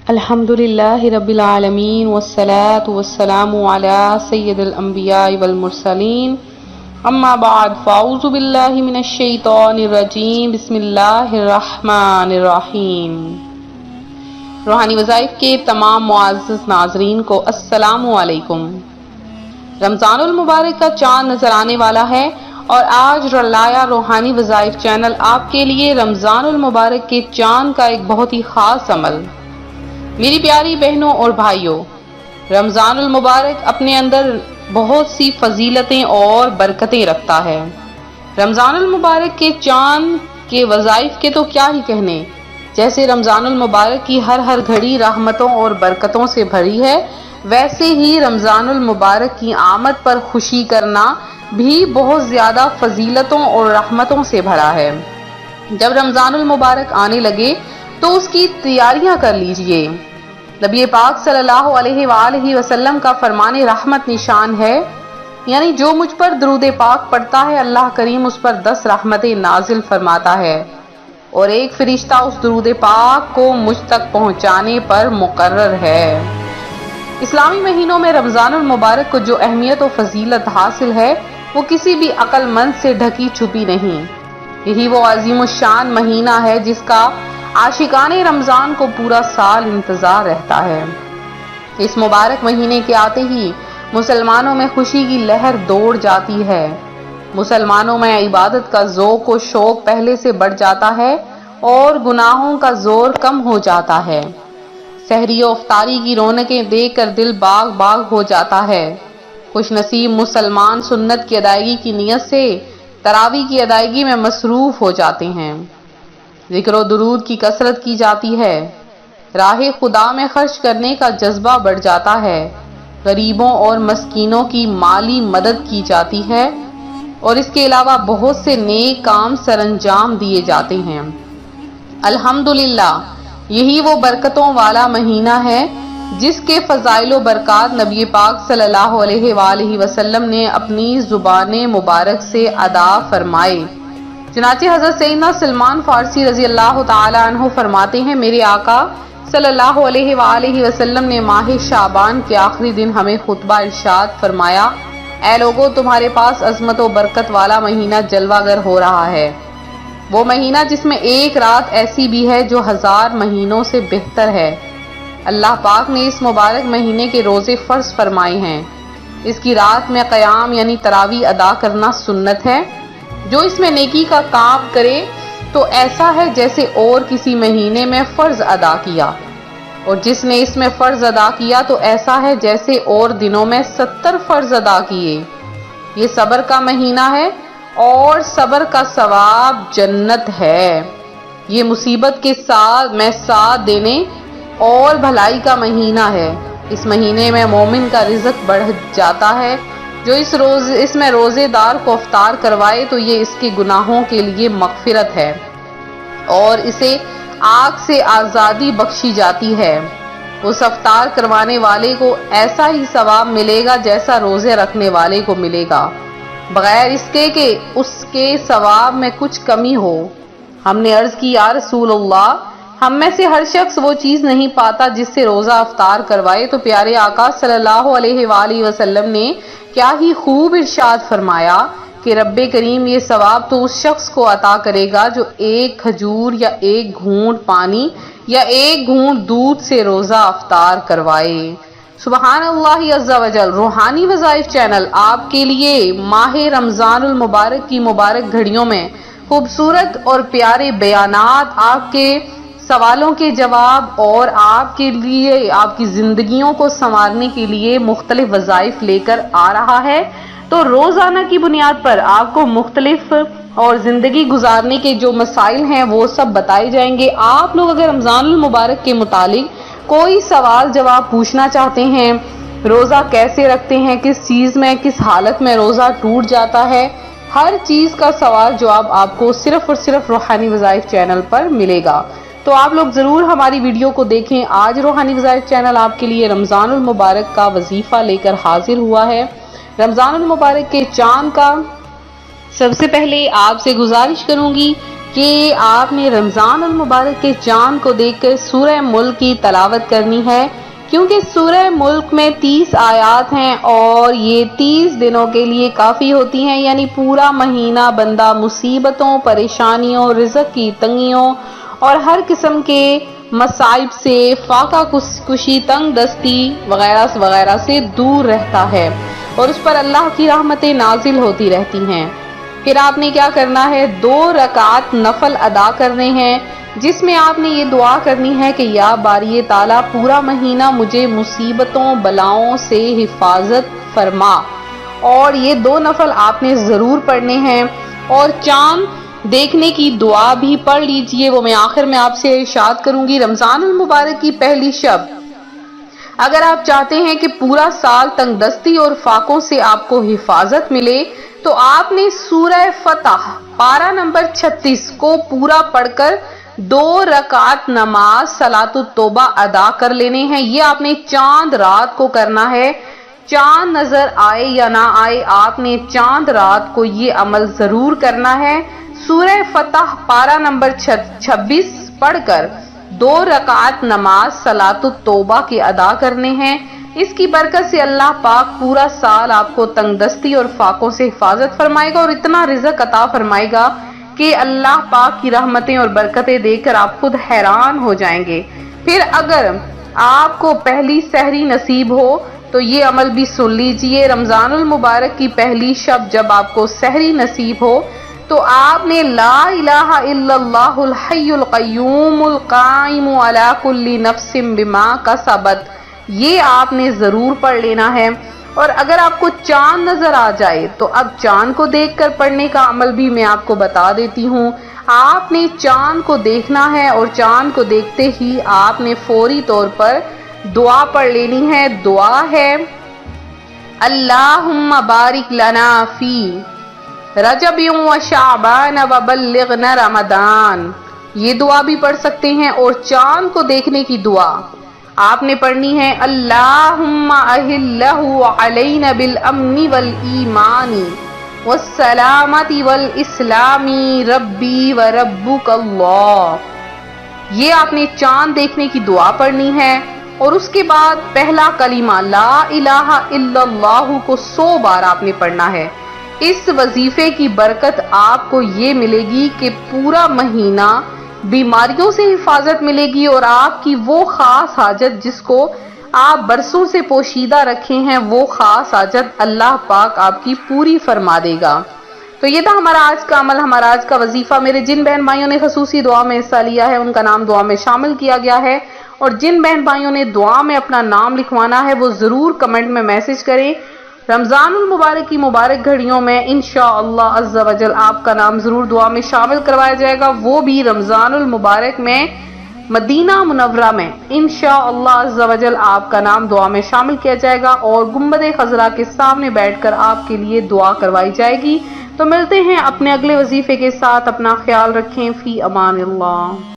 الحمدللہ رب العالمین والصلاة والسلام علی سید الانبیاء والمرسلین اما بعد فاعوذ باللہ من الشیطان الرجیم بسم اللہ الرحمن الرحیم۔ روحانی وظائف کے تمام معزز ناظرین کو السلام علیکم۔ رمضان المبارک کا چاند نظر آنے والا ہے اور آج رلایا روحانی وظائف چینل آپ کے لیے رمضان المبارک کے چاند کا ایک بہت ہی خاص عمل۔ میری پیاری بہنوں اور بھائیوں، رمضان المبارک اپنے اندر بہت سی فضیلتیں اور برکتیں رکھتا ہے۔ رمضان المبارک کے چاند کے وظائف کے تو کیا ہی کہنے، جیسے رمضان المبارک کی ہر گھڑی رحمتوں اور برکتوں سے بھری ہے، ویسے ہی رمضان المبارک کی آمد پر خوشی کرنا بھی بہت زیادہ فضیلتوں اور رحمتوں سے بھرا ہے۔ جب رمضان المبارک آنے لگے تو اس کی تیاریاں کر لیجئے۔ نبی پاک صلی اللہ علیہ وآلہ وسلم کا فرمان رحمت نشان ہے، یعنی جو مجھ پر درود پاک پڑھتا ہے اللہ کریم اس پر 10 رحمتیں نازل فرماتا ہے اور ایک فرشتہ اس درود پاک کو مجھ تک پہنچانے پر مقرر ہے۔ اسلامی مہینوں میں رمضان المبارک کو جو اہمیت و فضیلت حاصل ہے وہ کسی بھی عقل مند سے ڈھکی چھپی نہیں۔ یہی وہ عظیم الشان مہینہ ہے جس کا عاشقان رمضان کو پورا سال انتظار رہتا ہے۔ اس مبارک مہینے کے آتے ہی مسلمانوں میں خوشی کی لہر دوڑ جاتی ہے۔ مسلمانوں میں عبادت کا ذوق و شوق پہلے سے بڑھ جاتا ہے اور گناہوں کا زور کم ہو جاتا ہے۔ سحری و افطاری کی رونقیں دیکھ کر دل باغ باغ ہو جاتا ہے۔ خوش نصیب مسلمان سنت کی ادائیگی کی نیت سے تراویح کی ادائیگی میں مصروف ہو جاتے ہیں۔ ذکر و درود کی کثرت کی جاتی ہے۔ راہ خدا میں خرچ کرنے کا جذبہ بڑھ جاتا ہے۔ غریبوں اور مسکینوں کی مالی مدد کی جاتی ہے اور اس کے علاوہ بہت سے نیک کام سر انجام دیے جاتے ہیں۔ الحمدللہ یہی وہ برکتوں والا مہینہ ہے جس کے فضائل و برکات نبی پاک صلی اللہ علیہ وآلہ وسلم نے اپنی زبان مبارک سے ادا فرمائے۔ چنانچہ حضرت سیدنا سلمان فارسی رضی اللہ تعالی عنہ فرماتے ہیں، میرے آقا صلی اللہ علیہ وآلہ وسلم نے ماہ شعبان کے آخری دن ہمیں خطبہ ارشاد فرمایا، اے لوگو تمہارے پاس عظمت و برکت والا مہینہ جلوہ گر ہو رہا ہے، وہ مہینہ جس میں ایک رات ایسی بھی ہے جو 1000 مہینوں سے بہتر ہے۔ اللہ پاک نے اس مبارک مہینے کے روزے فرض فرمائے ہیں۔ اس کی رات میں قیام یعنی تراویح ادا کرنا سنت ہے۔ جو اس میں نیکی کا کام کرے تو ایسا ہے جیسے اور کسی مہینے میں فرض ادا کیا، اور جس نے اس میں فرض ادا کیا تو ایسا ہے جیسے اور دنوں میں 70 فرض ادا کیے۔ یہ صبر کا مہینہ ہے اور صبر کا ثواب جنت ہے۔ یہ مصیبت کے ساتھ دینے اور بھلائی کا مہینہ ہے۔ اس مہینے میں مومن کا رزق بڑھ جاتا ہے۔ جو اس میں روزے دار کو افطار کروائے تو یہ اس کے گناہوں کے لیے مغفرت ہے اور اسے آگ سے آزادی بخشی جاتی ہے۔ اس افطار کروانے والے کو ایسا ہی ثواب ملے گا جیسا روزے رکھنے والے کو ملے گا، بغیر اس کے کہ اس کے ثواب میں کچھ کمی ہو۔ ہم نے عرض کی، یا رسول اللہ، ہم میں سے ہر شخص وہ چیز نہیں پاتا جس سے روزہ افطار کروائے، تو پیارے آقا صلی اللہ علیہ وآلہ وسلم نے کیا ہی خوب ارشاد فرمایا کہ رب کریم یہ ثواب تو اس شخص کو عطا کرے گا جو ایک کھجور یا ایک گھونٹ پانی یا ایک گھونٹ دودھ سے روزہ افطار کروائے۔ سبحان اللہ عز و جل۔ روحانی وظائف چینل آپ کے لیے ماہ رمضان المبارک کی مبارک گھڑیوں میں خوبصورت اور پیارے بیانات، آپ کے سوالوں کے جواب اور آپ کے لیے آپ کی زندگیوں کو سنوارنے کے لیے مختلف وظائف لے کر آ رہا ہے۔ تو روزانہ کی بنیاد پر آپ کو مختلف اور زندگی گزارنے کے جو مسائل ہیں وہ سب بتائے جائیں گے۔ آپ لوگ اگر رمضان المبارک کے متعلق کوئی سوال جواب پوچھنا چاہتے ہیں، روزہ کیسے رکھتے ہیں، کس چیز میں کس حالت میں روزہ ٹوٹ جاتا ہے، ہر چیز کا سوال جواب آپ کو صرف اور صرف روحانی وظائف چینل پر ملے گا۔ تو آپ لوگ ضرور ہماری ویڈیو کو دیکھیں۔ آج روحانی وظائف چینل آپ کے لیے رمضان المبارک کا وظیفہ لے کر حاضر ہوا ہے۔ رمضان المبارک کے چاند کا سب سے پہلے آپ سے گزارش کروں گی کہ آپ نے رمضان المبارک کے چاند کو دیکھ کر سورہ ملک کی تلاوت کرنی ہے، کیونکہ سورہ ملک میں 30 آیات ہیں اور یہ 30 دنوں کے لیے کافی ہوتی ہیں، یعنی پورا مہینہ بندہ مصیبتوں، پریشانیوں، رزق کی تنگیوں اور ہر قسم کے مصائب سے، فاقہ کشی، تنگ دستی وغیرہ وغیرہ سے دور رہتا ہے اور اس پر اللہ کی رحمتیں نازل ہوتی رہتی ہیں۔ پھر آپ نے کیا کرنا ہے، 2 رکعت نفل ادا کرنے ہیں، جس میں آپ نے یہ دعا کرنی ہے کہ یا باری تعالیٰ پورا مہینہ مجھے مصیبتوں بلاؤں سے حفاظت فرما، اور یہ 2 نفل آپ نے ضرور پڑھنے ہیں۔ اور چاند دیکھنے کی دعا بھی پڑھ لیجئے، وہ میں آخر میں آپ سے ارشاد کروں گی۔ رمضان المبارک کی پہلی شب اگر آپ چاہتے ہیں کہ پورا سال تنگ دستی اور فاقوں سے آپ کو حفاظت ملے تو آپ نے سورہ فتح پارہ نمبر 36 کو پورا پڑھ کر 2 رکعت نماز صلاۃ التوبہ ادا کر لینے ہیں۔ یہ آپ نے چاند رات کو کرنا ہے، چاند نظر آئے یا نہ آئے، آپ نے چاند رات کو یہ عمل ضرور کرنا ہے۔ سورہ فتح پارہ نمبر 26 پڑھ کر 2 رکعت نماز صلاۃ التوبہ کے ادا کرنے ہیں۔ اس کی برکت سے اللہ پاک پورا سال آپ کو تنگ دستی اور فاقوں سے حفاظت فرمائے گا اور اتنا رزق عطا فرمائے گا کہ اللہ پاک کی رحمتیں اور برکتیں دیکھ کر آپ خود حیران ہو جائیں گے۔ پھر اگر آپ کو پہلی سحری نصیب ہو تو یہ عمل بھی سن لیجئے۔ رمضان المبارک کی پہلی شب جب آپ کو سحری نصیب ہو تو آپ نے لا الہ الا اللہ الحی القیوم القائم علی کل نفس بما کسبت، یہ آپ نے ضرور پڑھ لینا ہے۔ اور اگر آپ کو چاند نظر آ جائے تو اب چاند کو دیکھ کر پڑھنے کا عمل بھی میں آپ کو بتا دیتی ہوں۔ آپ نے چاند کو دیکھنا ہے اور چاند کو دیکھتے ہی آپ نے فوری طور پر دعا پڑھ لینی ہے۔ دعا ہے اللہم بارک لنا فی رجب و شعبان و بلغنا رمضان، یہ دعا بھی پڑھ سکتے ہیں۔ اور چاند کو دیکھنے کی دعا آپ نے پڑھنی ہے اللہم اہلہ علینا بالامن والایمان والسلامت والاسلام ربی و ربک اللہ، یہ آپ نے چاند دیکھنے کی دعا پڑھنی ہے۔ اور اس کے بعد پہلا کلمہ لا الہ الا اللہ کو 100 بار آپ نے پڑھنا ہے۔ اس وظیفے کی برکت آپ کو یہ ملے گی کہ پورا مہینہ بیماریوں سے حفاظت ملے گی اور آپ کی وہ خاص حاجت جس کو آپ برسوں سے پوشیدہ رکھے ہیں، وہ خاص حاجت اللہ پاک آپ کی پوری فرما دے گا۔ تو یہ تھا ہمارا آج کا عمل، ہمارا آج کا وظیفہ۔ میرے جن بہن بھائیوں نے خصوصی دعا میں حصہ لیا ہے ان کا نام دعا میں شامل کیا گیا ہے، اور جن بہن بھائیوں نے دعا میں اپنا نام لکھوانا ہے وہ ضرور کمنٹ میں میسج کریں۔ رمضان المبارک کی مبارک گھڑیوں میں انشاءاللہ عز و جل آپ کا نام ضرور دعا میں شامل کروایا جائے گا، وہ بھی رمضان المبارک میں مدینہ منورہ میں انشاءاللہ عز و جل آپ کا نام دعا میں شامل کیا جائے گا اور گنبد خضرا کے سامنے بیٹھ کر آپ کے لیے دعا کروائی جائے گی۔ تو ملتے ہیں اپنے اگلے وظیفے کے ساتھ، اپنا خیال رکھیں، فی امان اللہ۔